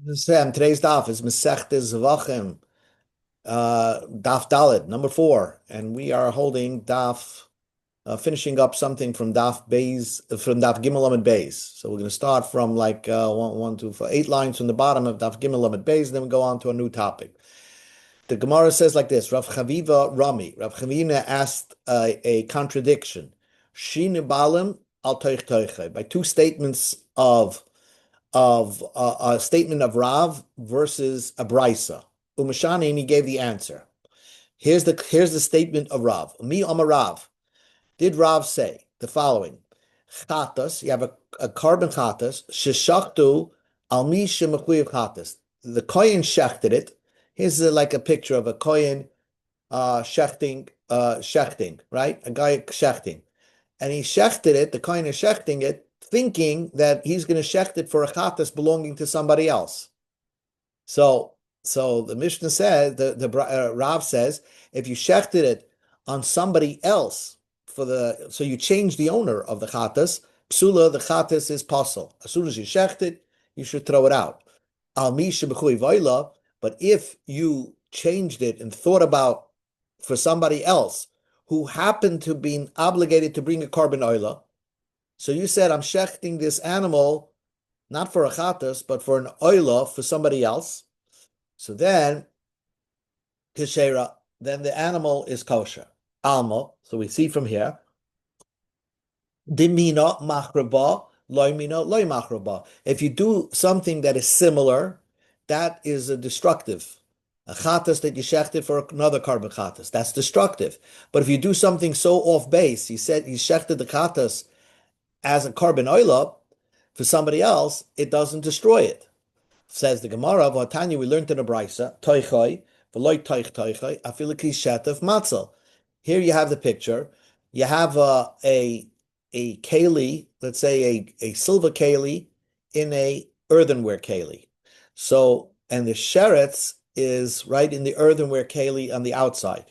Sam, today's daf is Masechtes Zevachim, daf Dalid, number 4, and we are holding daf, finishing up something from daf Beis, from daf Gimel Amud Beis. So we're going to start from like 8 lines from the bottom of daf Gimel Amud Beis, and then we go on to a new topic. The Gemara says like this: Rav Chaviva Rami, Rav Chavina asked a contradiction. Shine balim al toich toiche, by two statements of a statement of Rav versus a Brisa. Umashani, and he gave the answer. Here's the statement of Rav. Mi Amar Rav. Did Rav say the following? Chatas, you have a carbon chatas, sheshachtu al mi shemechuyev chatas. The kohen shechted it. Here's like a picture of a kohen shechting, right? A guy shechting. And he shechted it, the kohen is shechting it, thinking that he's going to shecht it for a chatas belonging to somebody else. So the Mishnah says, the Rav says, if you shechted it on somebody else so you change the owner of the chatas, psula, the chatas is pasul. As soon as you shecht it, you should throw it out. Al mi shebechui vayla, but if you changed it and thought about for somebody else who happened to be obligated to bring a carbon oila, so you said, I'm shechting this animal, not for a chatas, but for an oila for somebody else. So then, kishera, then the animal is kosher. Alma, so we see from here, dimina machraba, loimina loy machraba. If you do something that is similar, that is a destructive. A chatas that you shechted for another carbon chatas, that's destructive. But if you do something so off base, you said you shechted the chatas as a carbon oila for somebody else, it doesn't destroy it. Says the Gemara, V'atanya, we learned in the Brisa, toichai, v'loy toichai, afiliki shetef matzah. Here you have the picture. You have a keli, let's say a silver keli in a earthenware keli. So, and the sheretz is right in the earthenware keli on the outside.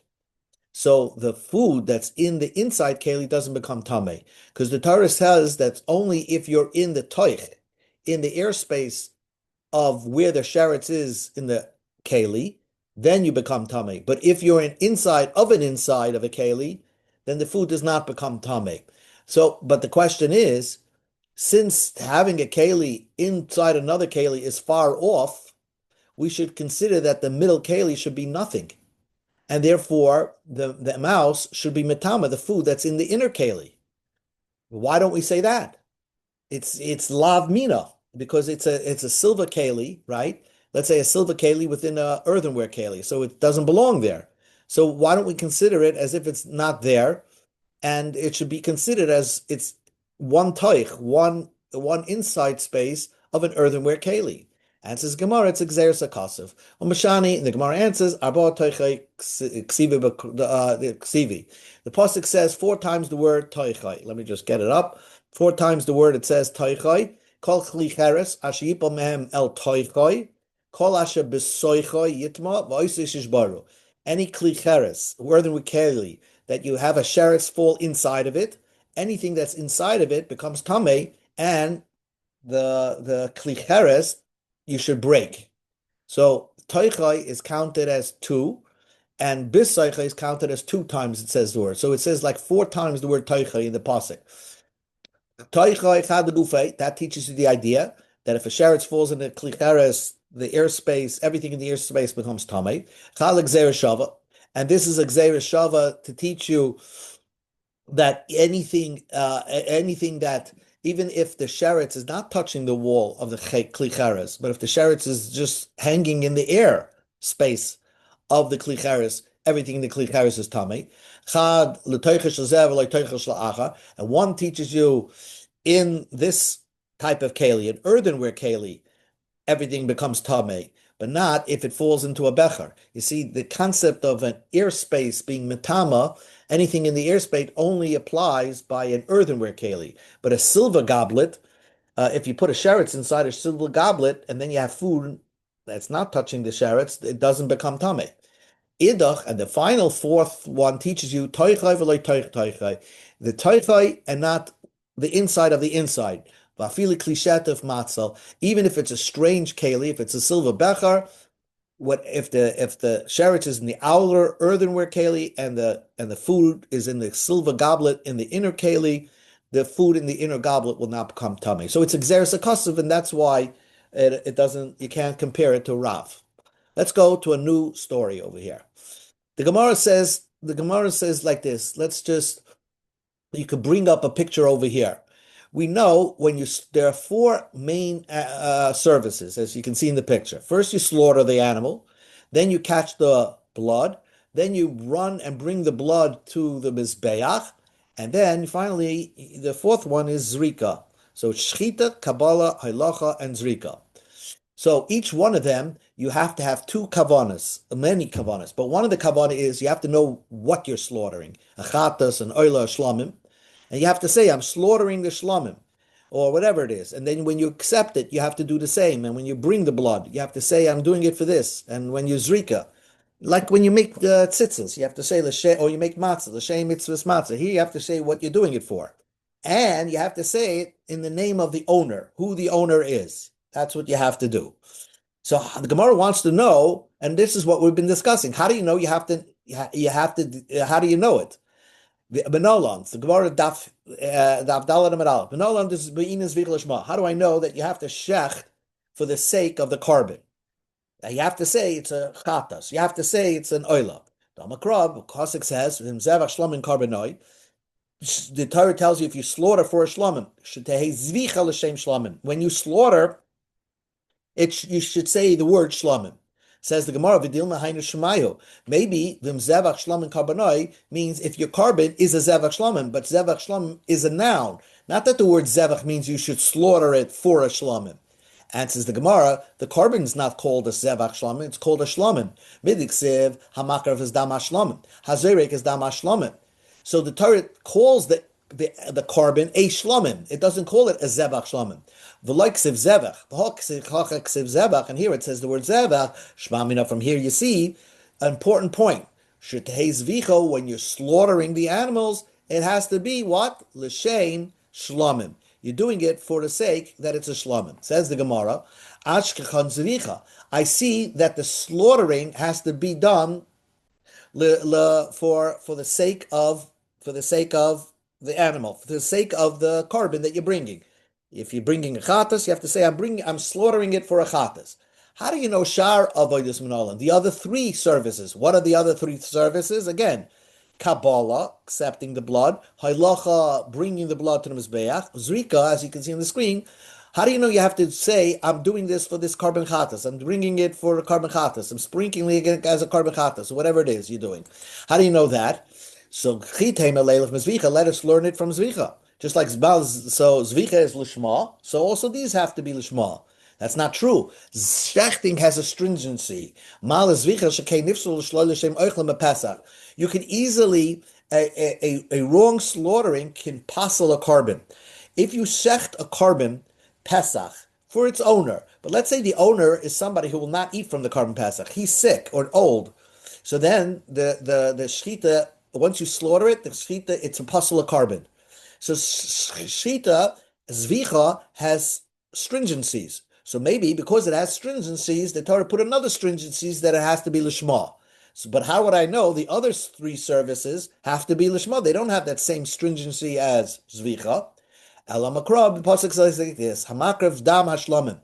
So the food that's in the inside keli doesn't become tameh, because the Torah says that's only if you're in the toich, in the airspace of where the sheretz is in the keli, then you become tameh. But if you're inside of a keli, then the food does not become tameh. So, but the question is, since having a keli inside another keli is far off, we should consider that the middle keli should be nothing. And therefore, the mouse should be metama, the food that's in the inner keli. Why don't we say that? It's lav mina, because it's a silver keli, right? Let's say a silver keli within a earthenware keli, so it doesn't belong there. So why don't we consider it as if it's not there, and it should be considered as it's one toich, one inside space of an earthenware keli. Answers Gemara, it's Xeris Akasav. Mashani, and the Gemara answers, Arba Toichai Ksivi. The Pasuk says 4 times the word Toichai. Let me just get it up. 4 times the word it says Toichai. Kol Chli Cheres, Ashiyipal Mehem El Toichai. Kol Asher Besoichai Yitma, Vaisish Baru. Any Kli Cheres, earthenware keli, that you have a sheretz fall inside of it, anything that's inside of it becomes Tameh, and the Kli Cheres you should break. So toichai is counted as 2, and bisaichai is counted as 2 times it says the word. So it says like 4 times the word toichai in the pasuk. Toichai chad, that teaches you the idea that if a sheretz falls in the klicheres, the airspace, everything in the airspace becomes tamei. Chal shava, and this is a shava to teach you that anything that even if the sheretz is not touching the wall of the kli cheres, but if the sheretz is just hanging in the air space of the kli cheres, everything in the kli cheres is tamei. Chad and one teaches you in this type of keli, an earthenware keli, everything becomes tamei, but not if it falls into a becher. You see, the concept of an airspace being metama, anything in the airspace only applies by an earthenware keli. But a silver goblet, if you put a sheretz inside a silver goblet and then you have food that's not touching the sheretz, it doesn't become tameh. Idach, and the final 4th one teaches you toichai v'loy toichai, the toichai and not the inside of the inside. Vafili klishet of matzah, even if it's a strange keli, if it's a silver bechar, what if the sheretz is in the outer earthenware keli and the food is in the silver goblet in the inner keli, the food in the inner goblet will not become tummy. So it's exeris akosiv, and that's why it doesn't. You can't compare it to Rav. Let's go to a new story over here. The Gemara says like this. You could bring up a picture over here. We know there are four main services, as you can see in the picture. First, you slaughter the animal, then you catch the blood, then you run and bring the blood to the mizbeach, and then finally, the fourth one is zrika. So shchita, kabbalah, halacha, and zrika. So each one of them, you have to have two kavanas, many kavanas. But one of the kavana is you have to know what you're slaughtering. Achatas and oila shlamim. And you have to say, I'm slaughtering the shlamim, or whatever it is. And then when you accept it, you have to do the same. And when you bring the blood, you have to say, I'm doing it for this. And when you zrika, like when you make tzitzis, you have to say, or you make matzah, l'shem mitzvahs matzah. Here you have to say what you're doing it for. And you have to say it in the name of the owner, who the owner is. That's what you have to do. So the Gemara wants to know, and this is what we've been discussing. How do you know how do you know it? Benolan, the Gemara Daf Dalet Amud Aleph. Benolan, this is Be'inas Vichlashma. How do I know that you have to shecht for the sake of the carbon? You have to say it's a chatas. You have to say it's an oila. Damakrab, Kosik says, Zevach Shlomin Carbonoi. The Torah tells you if you slaughter for a shlamim, when you slaughter, you should say the word shlamim. Says the Gemara, maybe vim zevach shlamim karbanoi means if your carbon is a zevach shlamim, but zevach shlamim is a noun. Not that the word zevach means you should slaughter it for a shlamim. And says the Gemara, the carbon is not called a zevach shlamim, it's called a shlamim. Midiksiv hamakarav is dam shlamim, hazerek is dam shlamim. So the Torah calls the carbon a shlamim. It doesn't call it a zevach shlamim. The like siv zevach, the hawk siv zevach, and here it says the word zevach. Shmamina. From here you see an important point. Shetehei zvicho, when you're slaughtering the animals, it has to be what l'shein shlamim. You're doing it for the sake that it's a shlamim. Says the Gemara, ashkechan zvicha. I see that the slaughtering has to be done for the sake of the animal, for the sake of the carbon that you're bringing. If you're bringing a chatas, you have to say, I'm slaughtering it for a chatas. How do you know shar avodas minolan? The other three services. What are the other three services? Again, kabbalah, accepting the blood, halacha, bringing the blood to the mizbeach, zrika, as you can see on the screen. How do you know you have to say, I'm doing this for this carbon chatas, I'm bringing it for a carbon chatas, I'm sprinkling it as a carbon chatas, whatever it is you're doing. How do you know that? So, let us learn it from zvicha. Just like so zvicha is lishma, so also these have to be lishma. That's not true. Shechting has a stringency. You can easily, a wrong slaughtering can passel a carbon. If you shecht a carbon Pesach for its owner, but let's say the owner is somebody who will not eat from the carbon Pesach. He's sick or old. So then the shchita, once you slaughter it, the shchita, it's a passel of carbon. So shchita, zvicha, has stringencies. So maybe because it has stringencies, the Torah put another stringencies that it has to be lishma. So, but how would I know the other three services have to be lishma? They don't have that same stringency as zvicha. Elamakrab, the pasuk says like this: Hamakrev's dam hashlamim.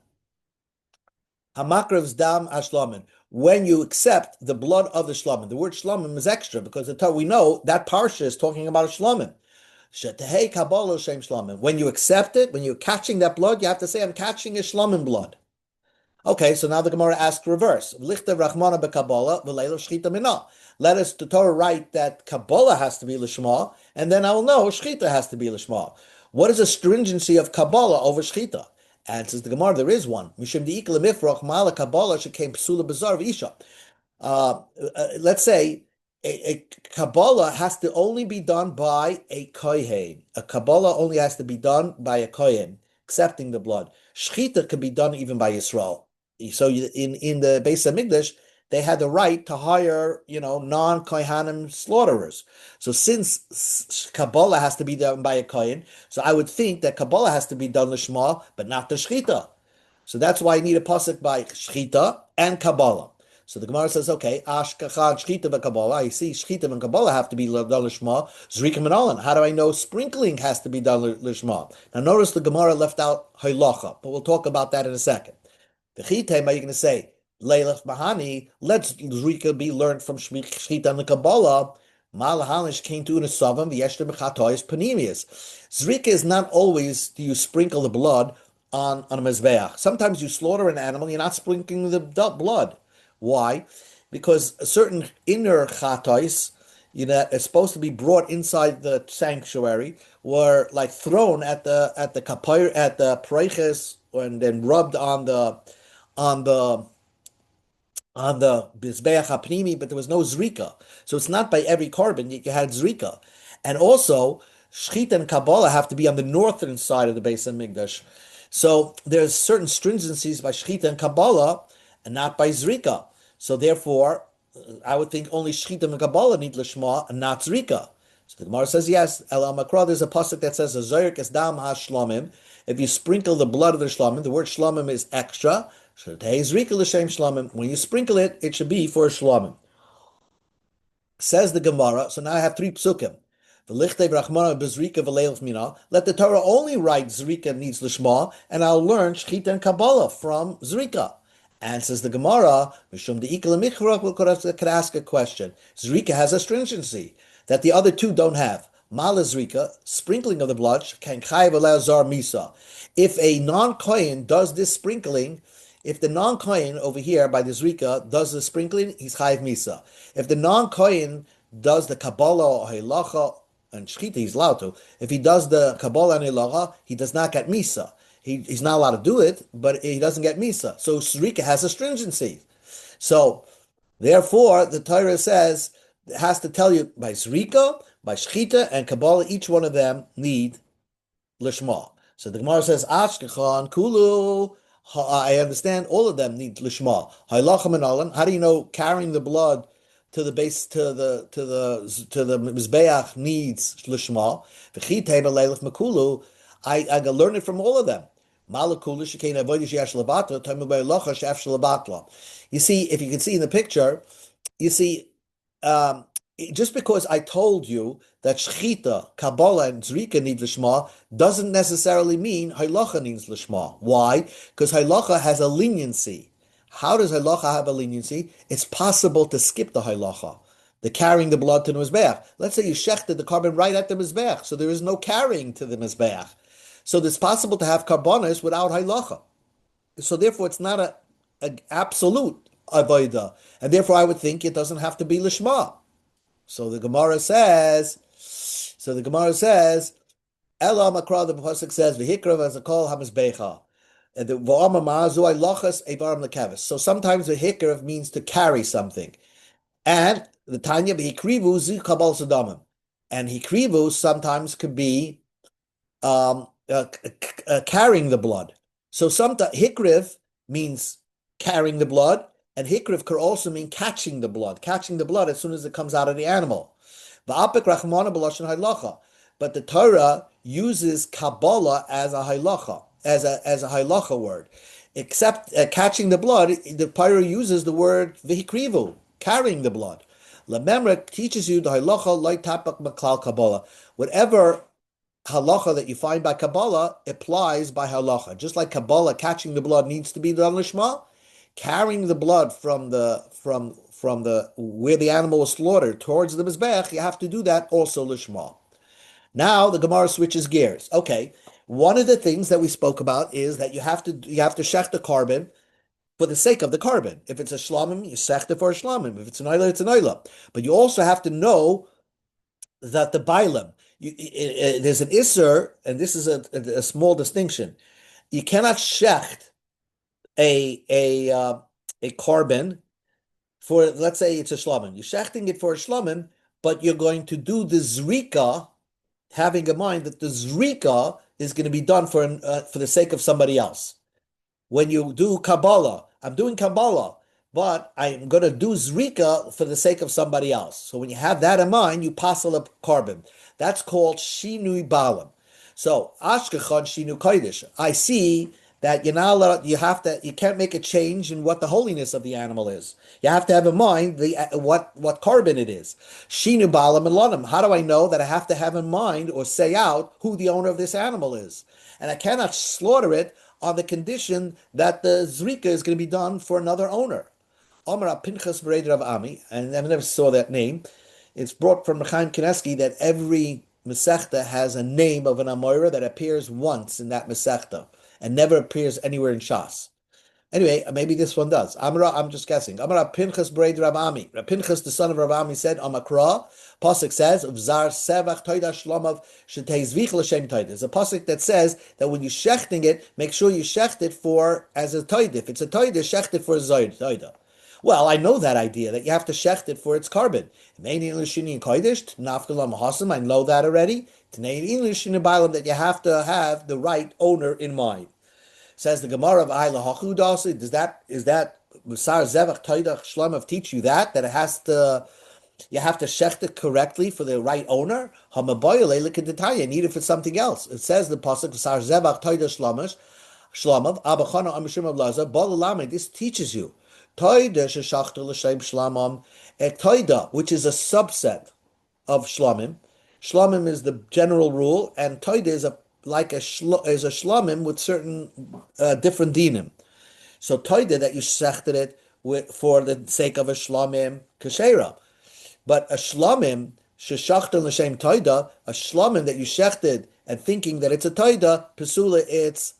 Hamakrev's dam hashlamim. When you accept the blood of the shlamim, the word shlamim is extra because we know that parsha is talking about a shlamim. Shetehei kabbalah shem shlamim. When you accept it, when you're catching that blood, you have to say, I'm catching a shlamim blood. Okay, so now the Gemara asks reverse. Lichter rachmana bekabbalah v'leilo shchita mina. Let us, the Torah, write that kabbalah has to be lishma, and then I will know shchita has to be lishma. What is the stringency of kabbalah over shchita? Answers the Gemara, there is one. Mishum di'ikla mifrach ma'ala kabbalah shekam psula bezar v'isha. Let's say a Kabbalah has to only be done by a kohen. A Kabbalah only has to be done by a kohen, accepting the blood. Shchita can be done even by Yisrael. So in the Beis Hamikdash, they had the right to hire, non-Kohanim slaughterers. So since Kabbalah has to be done by a Kohen, so I would think that Kabbalah has to be done Lishma, but not the Shechita. So that's why I need a pasuk by Shechita and Kabbalah. So the Gemara says, okay, Ashkachan Shechita and Kabbalah. I see Shechita and Kabbalah have to be done Lishma. Zrikim and Alan. How do I know sprinkling has to be done Lishma? Now notice the Gemara left out Haylacha, but we'll talk about that in a second. The Chitema, you're going to say, Leilach Mahani, let's Zrika be learned from Shechita and the Kabbalah. Malahanish came to Unasavam, the Yeshter Mechatois Panemius. Zrika is not always do you sprinkle the blood on a mezbeach. Sometimes you slaughter an animal, you're not sprinkling the blood. Why? Because a certain inner chatois, is supposed to be brought inside the sanctuary, were like thrown at the kapir at the preiches and then rubbed on the Bizbeach HaPnimi, but there was no Zrika. So it's not by every carbon you had Zrika. And also, Shechita and Kabbalah have to be on the northern side of the Beis HaMikdash. So there's certain stringencies by Shechita and Kabbalah and not by Zrika. So therefore, I would think only Shechita and Kabbalah need Lishma and not Zrika. So the Gemara says, yes, El Makra, there's a pasuk that says, Zoyer Kesdam HaShlomim. If you sprinkle the blood of the Shlomim, the word Shlomim is extra. When you sprinkle it, it should be for a Shlomim. Says the Gemara, so now I have three psukim. Let the Torah only write Zrika needs Lishma, and I'll learn Shechita and Kabbalah from Zrika. And says the Gemara, could ask a question. Zrika has a stringency that the other two don't have. Mala Zrika, sprinkling of the blood, can chayiv zar misa. If a non-Kohen does this sprinkling, if the non-Kohen over here by the Zrika does the sprinkling, he's chayiv misa. If the non-Kohen does the Kabbalah or Halacha and Shechita, he's allowed to. If he does the Kabbalah and Halacha, he does not get misa. He's not allowed to do it, but he doesn't get misa. So Zrika has a stringency. So therefore, the Torah says it has to tell you by Zrika, by Shechita, and Kabbalah, each one of them need Lishma. So the Gemara says, Ashkechan, Kulu, I understand all of them need Lishma. Hailacham and Alan, how do you know carrying the blood to the base to the Mizbeach needs Lishma? V'chitei b'leilach makulu, I learn it from all of them. You see, if you can see in the picture, you see, just because I told you that Shechita, Kabbalah, and Zrika need Lishma doesn't necessarily mean Halacha needs Lishma. Why? Because Halacha has a leniency. How does Halacha have a leniency? It's possible to skip the Halacha, the carrying the blood to the Mizbeach. Let's say you shechted the carbon right at the Mizbeach, so there is no carrying to the Mizbeach. So it's possible to have carbonas without Halacha. So therefore, it's not an absolute avodah, and therefore I would think it doesn't have to be Lishma. So the Gemara says, Ela Makra, the pasuk says, V'hikrav as a kol hamizbecha. And the V'ama ma'azu ay lochas evarim lekevis. So sometimes the hikrav means to carry something. And the Tanya, V'hikrivu zi kabal sadamim. And hikrivu sometimes could be carrying the blood. So sometimes hikriv means carrying the blood, and hikriv could also mean catching the blood as soon as it comes out of the animal. But the Torah uses Kabbalah as a halacha, as a halacha word. Except catching the blood, the Torah uses the word v'hikrivu, carrying the blood. Lamemra teaches you the halacha like tapak maklal Kabbalah. Whatever halacha that you find by Kabbalah applies by halacha. Just like Kabbalah, catching the blood needs to be done lishma, carrying the blood from the where the animal was slaughtered towards the mizbech, you have to do that also lishma. Now the Gemara switches gears. Okay, one of the things that we spoke about is that you have to shech the carbon for the sake of the carbon. If it's a shlamim, you shech it for a shlamim. If it's an oila, it's an oila. But you also have to know that the bailam, there's an isser, and this is a small distinction. You cannot shecht a carbon for, let's say it's a shlamim. You're shechting it for a shlamim, but you're going to do the zrika, having in mind that the zrika is going to be done for the sake of somebody else. When you do Kabbalah, I'm doing Kabbalah, but I'm going to do zrika for the sake of somebody else. So when you have that in mind, you passel a carbon. That's called shinui balam. So ashkechon shinu kodesh. I see that you're not allowed, you can't make a change in what the holiness of the animal is. You have to have in mind the what carbon it is. Shinu balam and lonim. How do I know that I have to have in mind or say out who the owner of this animal is? And I cannot slaughter it on the condition that the zrika is going to be done for another owner. Omar Pinchas Bered Rav Ami, and I never saw that name. It's brought from Chaim Kineski that every Masechta has a name of an Amoira that appears once in that Masechta and never appears anywhere in Shas. Anyway, maybe this one does. I'm just guessing. Amar Pinchas Bered Rav Ami. Pinchas, the son of Rav Ami, said, Amakra, Pasuk says, Vzar Sevach Toida Shlomav Shetei Zvich L'Shem Toida. There's a Pasuk that says that when you're shechting it, make sure you shecht it for as a Toida. If it's a Toida, shecht it for a Toida. Well, I know that idea that you have to shecht it for its carbon. I know that already. That you have to have the right owner in mind. Says the Gemara of Ayla Hachudasi. Is that Musar Zevach Toidach Shlomav teach you that you have to shecht it correctly for the right owner? You need it for something else. It says the pasuk Musar Zevach Toidach Shlomav Abachana Amishim of Laza Balalame. This teaches you. Toida sheshachta l'shem shlamam, a toida, which is a subset of shlamim. Shlamim is the general rule, and toida is a shlamim with certain different dinim. So toida that you shechted it for the sake of a shlamim kashera, but a shlamim sheshachta l'shem toida, a shlamim that you shechted and thinking that it's a toida, pesula, it's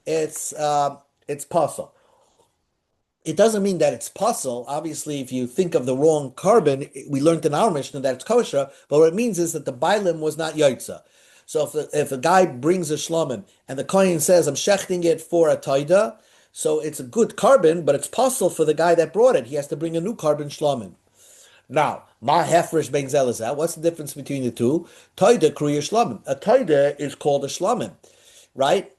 pasal. It doesn't mean that it's puzzle. Obviously, if you think of the wrong carbon, we learned in our Mishnah that it's kosher, but what it means is that the bailim was not yotza. So if a guy brings a shlamim and the kohen says, I'm shechting it for a taida, so it's a good carbon, but it's puzzle for the guy that brought it. He has to bring a new carbon shlamim. Now, ma hefresh ben zelazah, what's the difference between the two? Taida kruya shlamim. A taida is called a shlamim, right?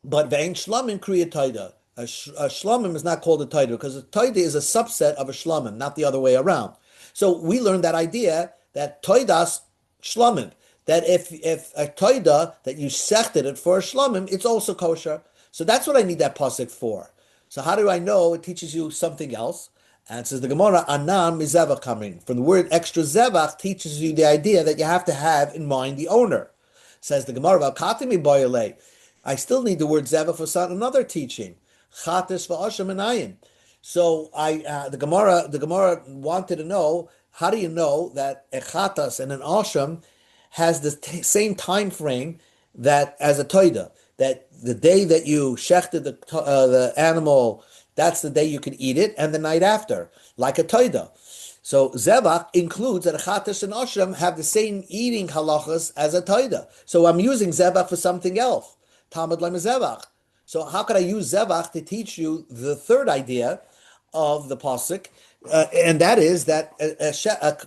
But vein shlamim kruya taida. A shlamim is not called a taida because a taida is a subset of a shlamim, not the other way around. So we learned that idea that taidas shlamim, that if a taida that you sechted it for a shlamim, it's also kosher. So that's what I need that pasuk for. So how do I know? It teaches you something else. And it says the Gemara, Anam mizevach kamrin. From the word extra zevach teaches you the idea that you have to have in mind the owner. Says the Gemara, Katimi boyale. I still need the word zevach for another teaching. Chatas v'asham anayin. So the Gemara wanted to know, how do you know that a chatas and an asham has the same time frame that as a toida? That the day that you shechted the animal, that's the day you can eat it, and the night after, like a toida. So zevach includes that a chatas and asham have the same eating halachas as a toida. So I'm using zevach for something else. Talmud Bavli Zevach. So how could I use zevach to teach you the third idea of the pasuk, and that is that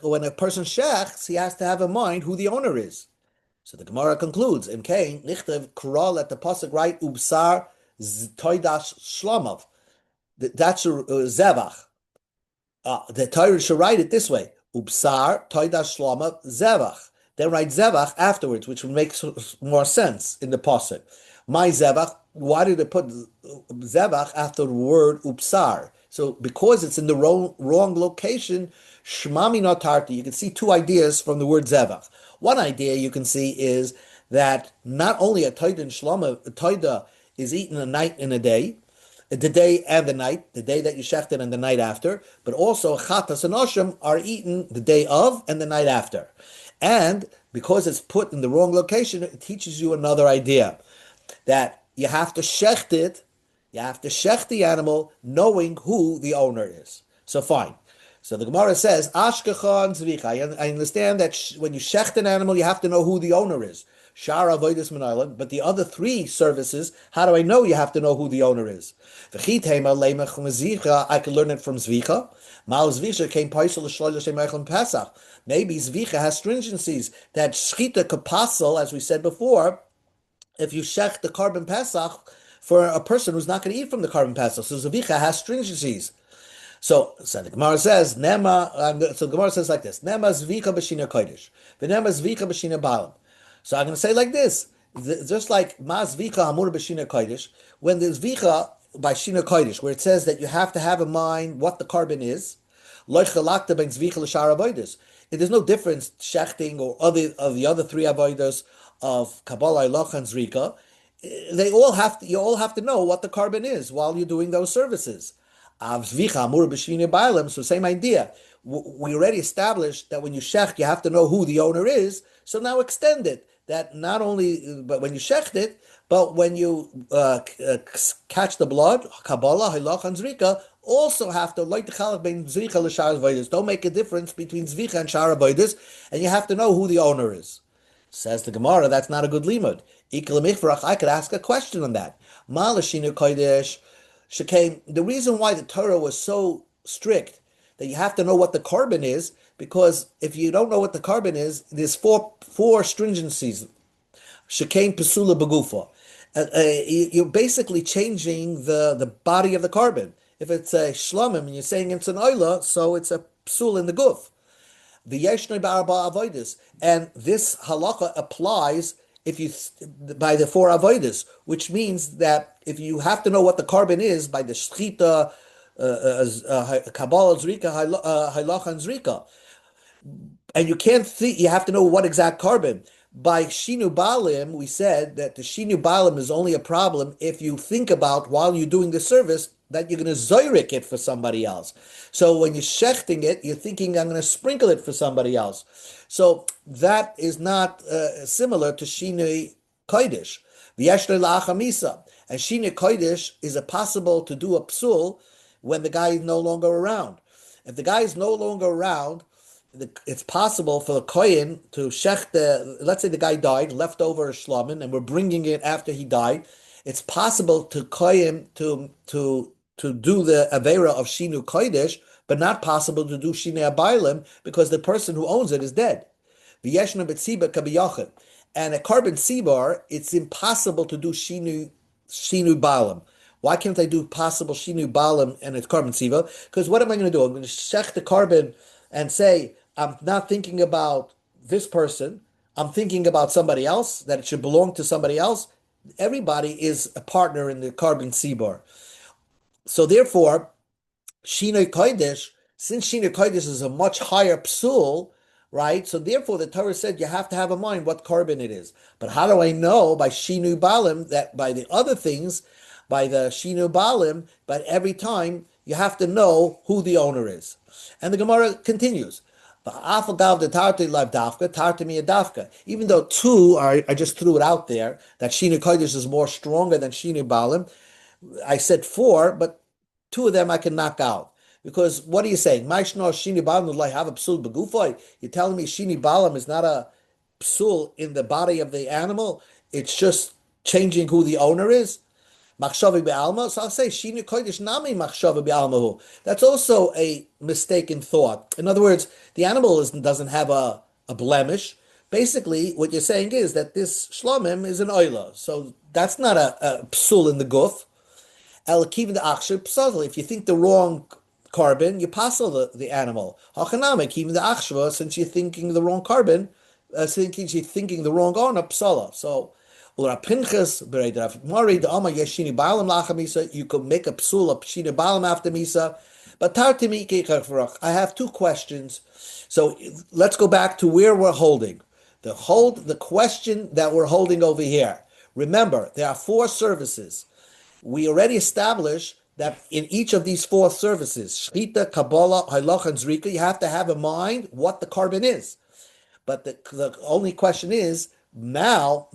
when a person shechts, he has to have in mind who the owner is. So the Gemara concludes, in Cain, Nichtev Kural at the pasuk right, Ubsar Toidash Shlomav. That's zevach. The Torah should write it this way, Ubsar Toidash Shlomav Zevach. Then write zevach afterwards, which would make more sense in the pasuk. My zevach. Why did they put zevach after the word upsar? So because it's in the wrong location, shmami notarti. You can see two ideas from the word zevach. One idea you can see is that not only a toida and shlama, a toida is eaten a night and a day, the day and the night, the day that you shechted and the night after, but also chatas and osham are eaten the day of and the night after. And because it's put in the wrong location, it teaches you another idea, that you have to shecht it, you have to shecht the animal knowing who the owner is. So fine. So the Gemara says, Ashkechan Zvicha. I understand that when you shecht an animal, you have to know who the owner is. Shar Avodas Menaylan. But the other three services, how do I know you have to know who the owner is? I can learn it from Zvicha. Mal Zvicha came Paisel Shlosh Pesach. Maybe Zvicha has stringencies that Shchita could pasel, as we said before, if you shech the carbon pesach for a person who's not going to eat from the carbon pesach. So Zavicha has stringencies. So the Gemara says, Nema, so the Gemara says like this, Nema zvika b'shina kodesh, v'nema zvika b'shina balam. So I'm going to say like this, just like ma zvika hamur b'shina kodesh, when there's vika by shina kodesh, where it says that you have to have in mind what the carbon is, lo chalakta ben zvika l'shar avodas. There's no difference shechting or other of the other three avodas of Kabbalah, Eloch, and Zrika. You all have to know what the carbon is while you're doing those services. So same idea. We already established that when you shecht, you have to know who the owner is. So now extend it. That not only, but when you shecht it, but when you catch the blood, Kabbalah, Hilach, and Zrika, also have to like the chalak between Zrika and Shar Avodas. Don't make a difference between Zrika and Shar Avodas, and you have to know who the owner is. Says the Gemara, that's not a good limud. I could ask a question on that. Malashinu Kodesh. The reason why the Torah was so strict that you have to know what the carbon is, because if you don't know what the carbon is, there's four stringencies. Shekain Pesula Begufa. You're basically changing the body of the carbon. If it's a shlamim and you're saying it's an oila, so it's a psul in the guf. The yeshnei ba'arba avodas, and this halakha applies if you by the four avodas, which means that if you have to know what the carbon is by the shchita, kabbalah zrika, halach and zrika, and you can't think, you have to know what exact carbon. By shinu balim, we said that the shinu balim is only a problem if you think about while you're doing the service that you're going to zoyrik it for somebody else. So when you're shechting it, you're thinking, I'm going to sprinkle it for somebody else. So that is not similar to Shinei Kodesh. V'yeshnei la'achamisa. And Shinei Kodesh is it possible to do a psul when the guy is no longer around. If the guy is no longer around, it's possible for the kohen to shech let's say the guy died, left over a shlomin, and we're bringing it after he died. It's possible to kohen to do the avera of shinu kodesh, but not possible to do shinei abaylim because the person who owns it is dead. V'yeshna betziba kabiyachid, and a carbon sibar, it's impossible to do shinu balim. Why can't I do possible shinu balim and it's carbon siba? Because what am I going to do? I'm going to shech the carbon and say, I'm not thinking about this person, I'm thinking about somebody else, that it should belong to somebody else. Everybody is a partner in the carbon sibar. So therefore, Shinoi Kodesh, since Shinoi Kodesh is a much higher psul, right? So therefore the Torah said you have to have in mind what carbon it is. But how do I know by Shinu Balim that by the other things, by the Shinu Balim, but every time you have to know who the owner is? And the Gemara continues. Even though two are, I just threw it out there, that Shinu Kodesh is more stronger than Shinu Balim, I said four, but two of them I can knock out. Because what are you saying? You're telling me Shini Balam is not a psul in the body of the animal, it's just changing who the owner is? Machshavi be'alma. So I'll say Shini Kodesh Nami Machshavi be'almahu. That's also a mistaken thought. In other words, the animal doesn't have a blemish. Basically, what you're saying is that this shlomim is an oila. So that's not a psul in the guf. If you think the wrong carbon, you passel the animal. Since you're thinking the wrong carbon, since you're thinking the wrong owner, psala. So you could make a psul of shina balam after misa. But I have two questions. So let's go back to where we're holding. The question that we're holding over here. Remember, there are four services. We already established that in each of these four services, Shchita, Kabbalah, Halach, and Zrika, you have to have in mind what the carbon is. But the only question is, now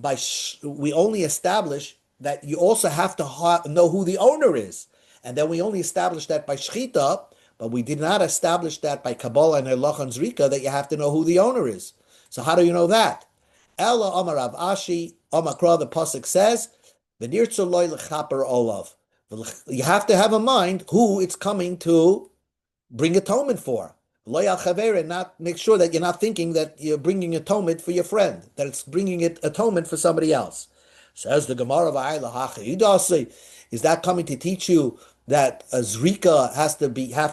we only establish that you also have to know who the owner is. And then we only established that by Shchita, but we did not establish that by Kabbalah and Halach and Zrika, that you have to know who the owner is. So how do you know that? Ella Amar Rav Ashi, Amakra, the Pasuk says, you have to have in mind who it's coming to bring atonement for. And not make sure that you're not thinking that you're bringing atonement for your friend, that it's bringing atonement for somebody else. Says the Gemara, is that coming to teach you that a zrika have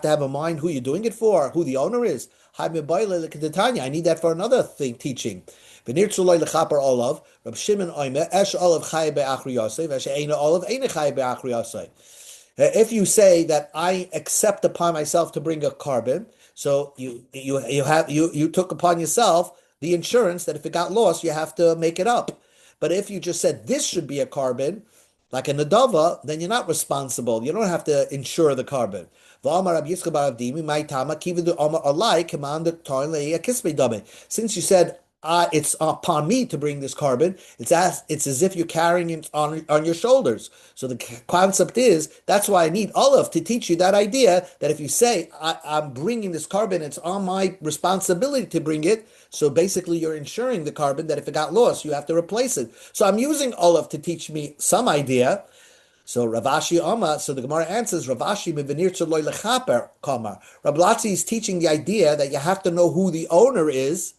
to have in mind who you're doing it for, who the owner is. I need that for another thing teaching. Olav, Rab Shimon Oimer, Esh Olav Chai Be'achri Yosef, Esh Eina Olav Eina Chai Be'achri Yosef. If you say that I accept upon myself to bring a carbon, so you took upon yourself the insurance that if it got lost, you have to make it up. But if you just said this should be a carbon, like a nadava, then you're not responsible. You don't have to insure the carbon. Since you said it's upon me to bring this carbon, it's as if you're carrying it on your shoulders. So the concept is that's why I need Olaf to teach you that idea that if you say I'm bringing this carbon, it's on my responsibility to bring it. So basically, you're insuring the carbon that if it got lost, you have to replace it. So I'm using Olaf to teach me some idea. So Ravashi Amma, so the Gemara answers Ravashi mivenir tzoloi lechaper kamar. Rablatzi is teaching the idea that you have to know who the owner is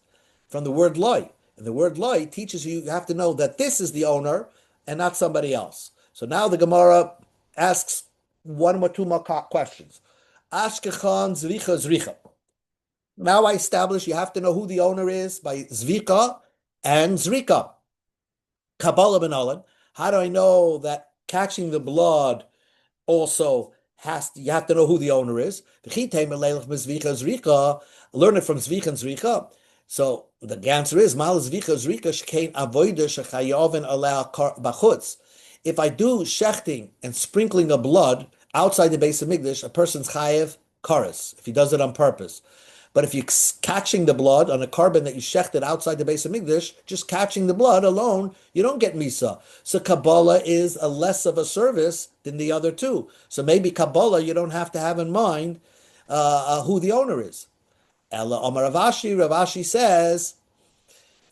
from the word loy. And the word loy teaches you have to know that this is the owner and not somebody else. So now the Gemara asks one or two more questions. Ashkechan zricha zricha. Now I establish you have to know who the owner is by zvika and zrika. Kabbalah ben how do I know that catching the blood also you have to know who the owner is? Learn it from zvika and zrika. So the answer is mal zvika zrika shkein avoida shechayoven ala bachutz. If I do shechting and sprinkling of blood outside the base of Migdash, a person's chayev kares if he does it on purpose. But if you're catching the blood on a carbon that you shechted outside the base of Migdash, just catching the blood alone, you don't get misa. So Kabbalah is a less of a service than the other two. So maybe Kabbalah you don't have to have in mind who the owner is. Ella Omar Ravashi says,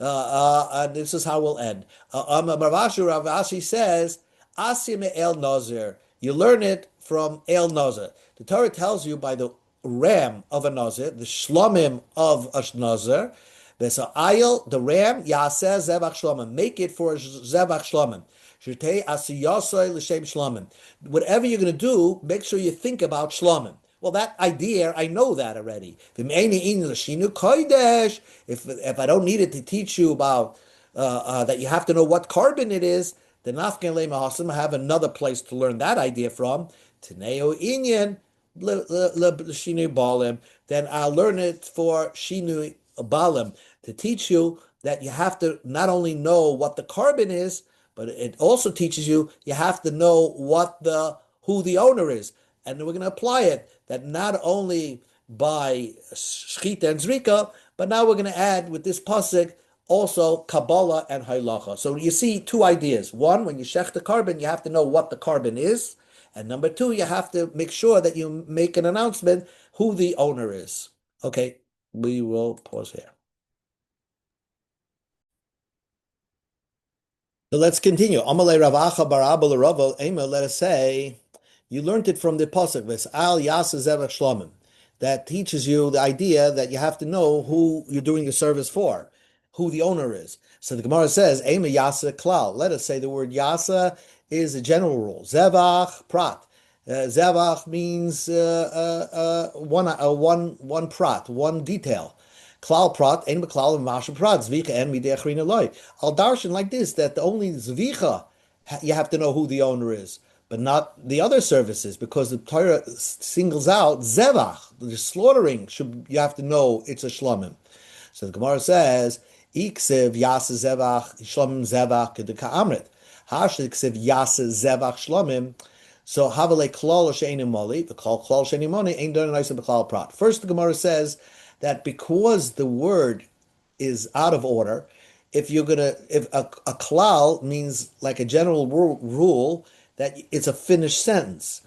this is how we'll end. Ravashi says, Asim El Nazir. You learn it from El Nazir. The Torah tells you by the ram of a nazir, the shlomim of a nazir, ayil, the ram, yaseh zevach shlomim, make it for a zevach shlomim. Shirtei asiyasoi l'shem shlomim. Whatever you're going to do, make sure you think about shlomim. Well, that idea, I know that already. If I don't need it to teach you about that you have to know what carbon it is, then I have another place to learn that idea from. Teneo inyan, then I'll learn it for Shinu Balim to teach you that you have to not only know what the carbon is, but it also teaches you have to know who the owner is. And we're going to apply it that not only by Shchita and Zrika, but now we're going to add with this pasuk also Kabbalah and Halacha. So you see two ideas. One, when you shech the carbon, you have to know what the carbon is. And number two, you have to make sure that you make an announcement who the owner is. Okay, we will pause here. So let's continue. Amalei Ravacha Barabal Raval Ema, let us say, you learned it from the pasuk, Al Yasa Zevach Shlomim. That teaches you the idea that you have to know who you're doing your service for, who the owner is. So the Gemara says, Ema Yasa Klal. Let us say the word Yasa is a general rule. Zevach prat. Zevach means one prat, one detail. Klal prat, ein beklal and masha prat. Zvicha en midei achrina loy. Al darshan like this that only zvicha you have to know who the owner is, but not the other services, because the Torah singles out zevach, the slaughtering. You have to know it's a shlomim. So the Gemara says, Iksiv yasa zevach shlomim zevach kedika amrit. Hashliksiv yasa zevach shlomim. So havale klal she'enim moli, the klal she'enim moli ain't done nice beklal prat. First, the Gemara says that because the word is out of order, if a klal means like a general rule that it's a finished sentence,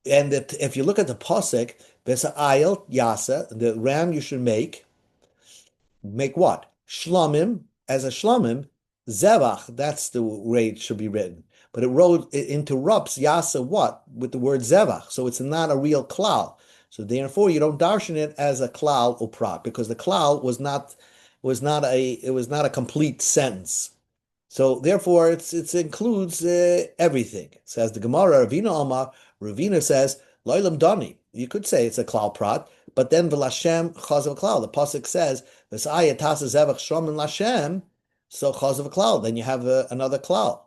and that if you look at the pasuk, besa'ayil yasa, the ram you should make what? Shlomim, as a shlomim, zevach, that's the way it should be written. But it interrupts yasa what? With the word zevach. So it's not a real klal. So therefore you don't darshan it as a klal or prat, because the klal was not a complete sentence. So therefore it includes everything. It says the Gemara, Ravina Amar, Ravina says, Loilam Dani. You could say it's a klal prat, but then v'lashem chazav klal. The pasuk says, "V'sayat tasa zevach shlomin lashem." So chazav klal. Then you have another klal.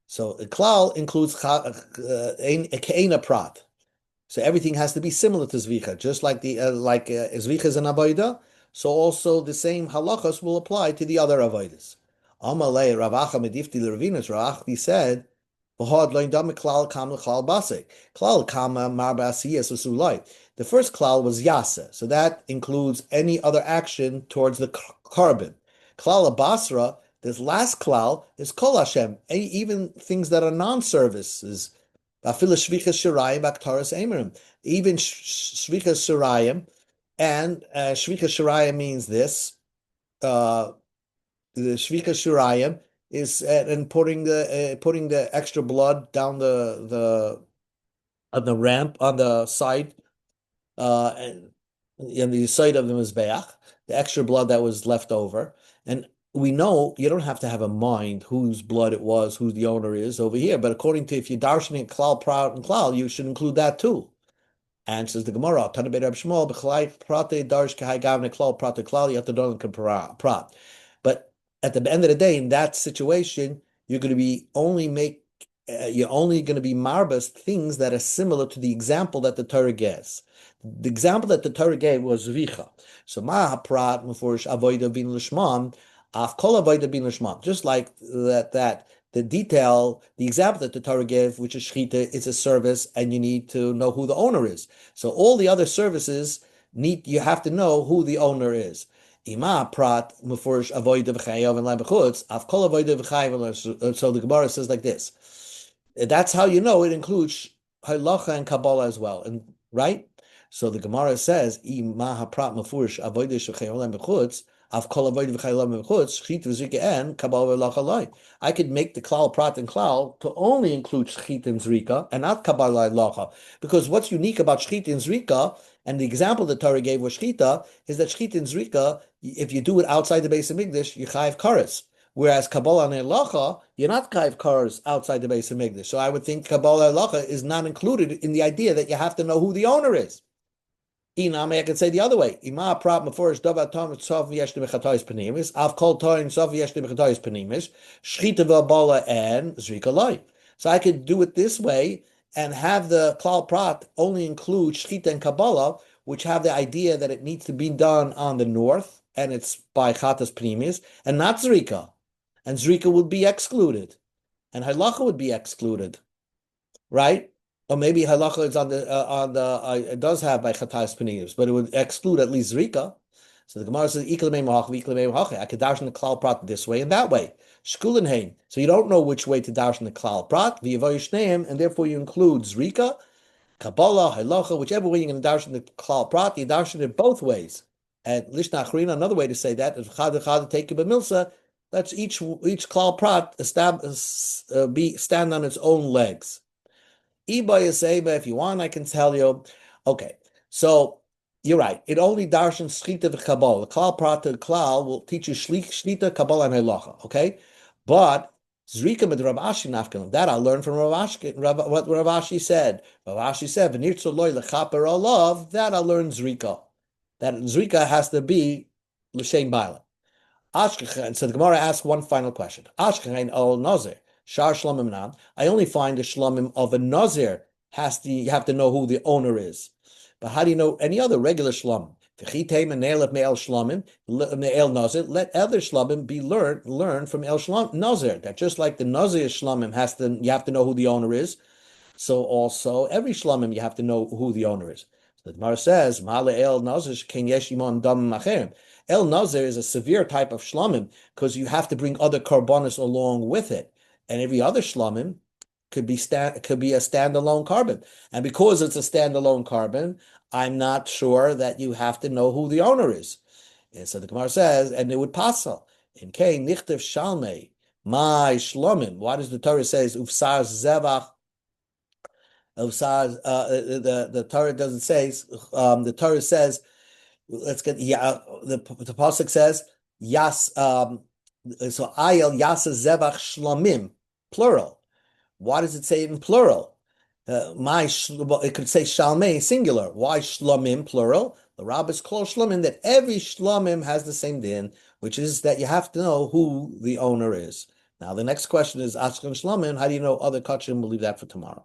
So a klal includes ke'ena prat. So everything has to be similar to zvicha, just like the zvicha is an avodah. So also the same halachas will apply to the other avodas. Amalei Ravacha medifti l'Ravinus. Ravachti said, "V'hod lo indam klal kam l'klal basik klal kama mar ba'asiyas usulai." The first klal was yasa, so that includes any other action towards the carbon. Klal basra. This last klal is kol Hashem, even things that are non-services. Even shvichas shirayim, and shvichas shirayim means this. The shvichas shirayim is and putting the extra blood down the on the ramp on the side, and in the side of the mizbeach, the extra blood that was left over. And we know you don't have to have a mind whose blood it was, who the owner is over here. But according to if you're darshaning klal, prat, and klal, you should include that too. And says the Gemara, Tana Beit Rab Shmuel, b'chalai prate darsh kahai gavne klal prate klal yatadon prat. But at the end of the day, in that situation, you're going to be you're only going to be marbas things that are similar to the example that the Torah gives. The example that the Torah gave was Zvicha. So ma prat mufurish avoida bin lishman. Just like that, the detail, the example that the Torah gave, which is shchita, it's a service, and you need to know who the owner is. So all the other services you have to know who the owner is. Ima prat mufurish avoida v'chayav and la'bechutz av kol avoida v'chayav. So the Gemara says like this. That's how you know it includes halacha and kabbalah as well, and right. So the Gemara says, Ima prat mufurish avoida v'chayav and la'bechutz. I could make the klal prat and klal to only include shchit and zrika and not kabbalah lacha, because what's unique about shchit and zrika, and the example the Torah gave was shchita, is that shchit and zrika, if you do it outside the base of Mikdash, you chayiv kares. Whereas kabbalah and lacha, you're not chayiv kares outside the base of Mikdash. So I would think kabbalah and lacha is not included in the idea that you have to know who the owner is. I could say the other way. Ima prab meforish davar tom tzav yeshli mechatayis panimis. Av kol toin tzav yeshli mechatayis panimis. Shchita v'abala and zrika loy. So I could do it this way and have the klal prat only include shchita and kabbalah, which have the idea that it needs to be done on the north and it's by chatas panimis, and not zrika. And zrika would be excluded, and halacha would be excluded, right? Or maybe halacha is on the it does have by chatas paniyus, but it would exclude at least zrika. So the Gemara says I could darshan the klal prat this way and that way. Shkulin hein. So you don't know which way to darshan the klal prat. And therefore you include zrika, kabbalah, halacha, whichever way you're going to darshan the klal prat, you darshan it both ways. And lishna achrina, another way to say that is chad take b'milsa. Let's each klal prat stand on its own legs. If you want, I can tell you. Okay, so you're right. It only darshan shchita v'kabbalah. The klal prat to klal will teach you shlita, kabbalah, and halacha. Okay, but zrika med Rav Ashi nafkalim. That I learned from Rav Ashi. What Rav Ashi said. Rav Ashi said, "V'nirtzu loy lechaper olav." That I learned zrika. That zrika has to be l'shem b'alam. Ashkechen. So the Gemara asks one final question. Ashkechen ol nazir. Shar shlamim nam. I only find the shlamim of a nazir you have to know who the owner is. But how do you know any other regular shlamim? Let other shlamim be learn from el shlam nazir. That just like the nazir shlamim you have to know who the owner is. So also every shlamim you have to know who the owner is. So the Gemara says, el nazir ken yeshimon dam macherim. El nazir is a severe type of shlamim because you have to bring other karbonis along with it. And every other shlamim could be a standalone carbon. And because it's a standalone carbon, I'm not sure that you have to know who the owner is. And so the Gemara says, and it would passel. In K, nichtav shalmei, my shlamim. Why does the Torah says, ufsar zevach, the Torah doesn't say, the Torah says, let's get, the pasuk says, yas, so ayel yasa zevach shlamim, plural. Why does it say it in plural? It could say shalmei singular. Why shlomim plural? The rabbis call shlomim that every shlomim has the same din, which is that you have to know who the owner is. Now the next question is ashkan shlomim. How do you know other kachim? We'll leave that for tomorrow.